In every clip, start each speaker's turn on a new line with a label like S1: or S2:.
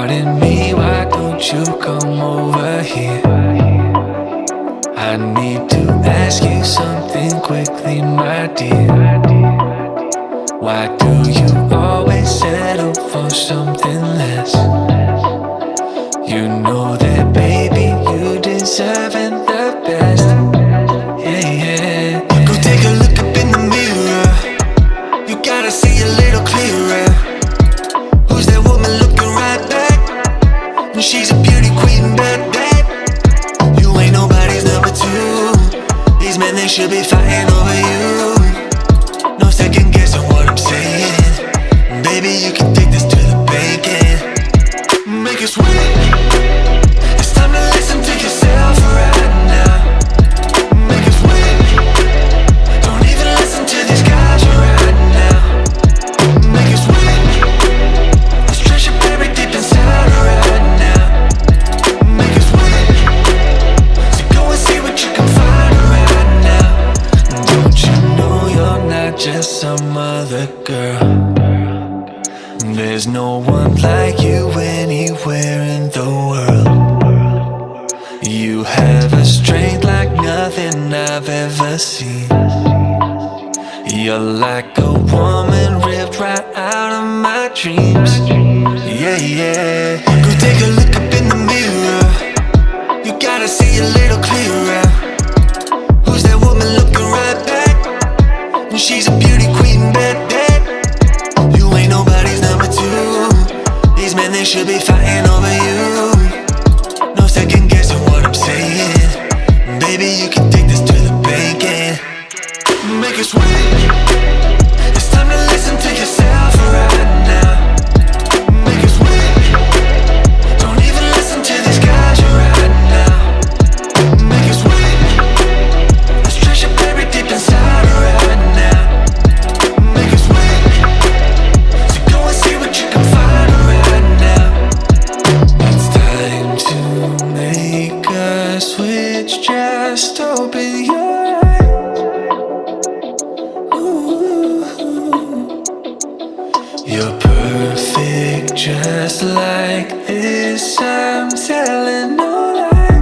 S1: Pardon me, why don't you come over here? I need to ask you something quickly, my dear. Why do you always settle for something less? You know that, baby, you deserving the best. Yeah, yeah. Go take a look up in the mirror. You gotta see a little clearer. Who's that woman looking right back? And she's a beauty queen, bad. You ain't nobody's number two. These men, they should be fighting over you. No second guessing what I'm saying. Baby, you can take this to the bank and make it sweet. It's time to listen to yourself right now. Make it sweet. Don't even listen to these guys right now. Make it sweet. Let's treasure buried deep inside right now. Make it sweet. So go and see what you can find right now. Don't you know you're not just some other girl? There's no one like you anywhere in the world. You have a strength like nothing I've ever seen. You're like a woman ripped right out of my dreams. Yeah, yeah. Go take a look up in the mirror. You gotta see a little clearer. Who's that woman looking right back? And she's a beauty queen, bad. You ain't nobody's number two. These men, they should be fighting over you. No second guessing what I'm saying. Baby, you can take this to the bank and make it sweet. It's time to listen to yourself right now. Make it sweet. Don't even listen to these guys right now. Make it sweet. Let's treasure buried deep inside right now. Make it sweet. So go and see what you can find right now. It's time to make a switch. Just open your eyes. Ooh. You're perfect just like this. I'm telling no lies.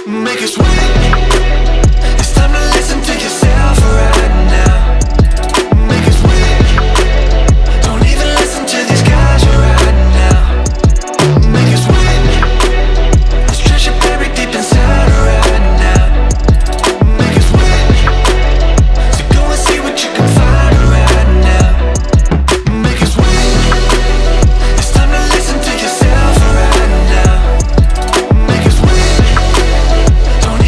S1: Make it sweet. It's time to listen to yourself right now. Make it sweet. Don't even listen to these guys right now. Make it sweet. Let's treasure buried deep inside right now. Make it sweet. So go and see what you can find right now. Make it sweet. It's time to listen to yourself right now. Make it sweet. Don't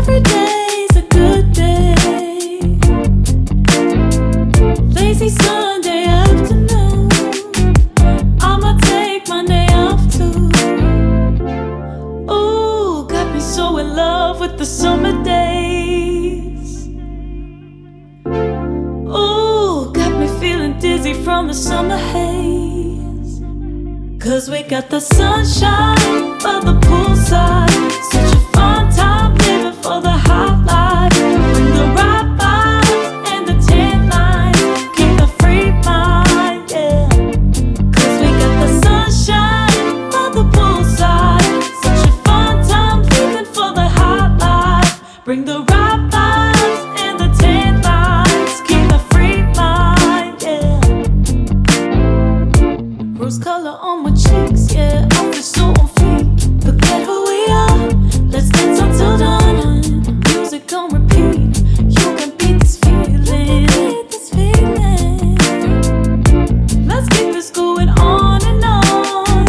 S1: every day's a good day. Lazy Sunday afternoon, I'ma take Monday off too. Ooh, got me so in love with the summer days. Ooh, got me feeling dizzy from the summer haze. 'Cause we got the sunshine by the poolside, such a fun time living for the hot life. Bring the right vibes and the tan lines, keep a free mind, yeah. 'Cause we got the sunshine by the poolside, such a fun time living for the hot life. Bring the right vibes and the tan lines, keep a free mind, yeah. Rose color on my cheeks, yeah, I feel so on fleek. Forget who we are, let's dance until dawn. Music on repeat, you can beat this feeling. Let's keep this going on and on.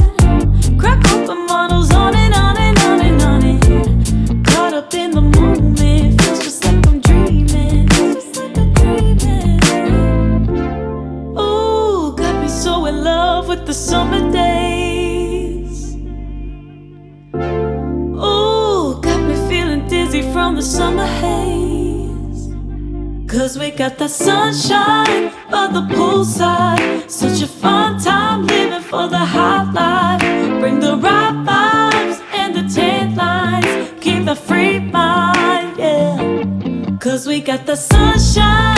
S1: Crack open bottles on and on and on and on and caught up in the moment, feels just like I'm dreaming, just like I'm dreaming. Ooh, got me so in love with the summer days. Ooh, got me feeling dizzy from the summer haze. 'Cause we got the sunshine by the poolside, such a fun time living for the hot life. Bring the right vibes and the tan lines, keep the free mind, yeah. 'Cause we got the sunshine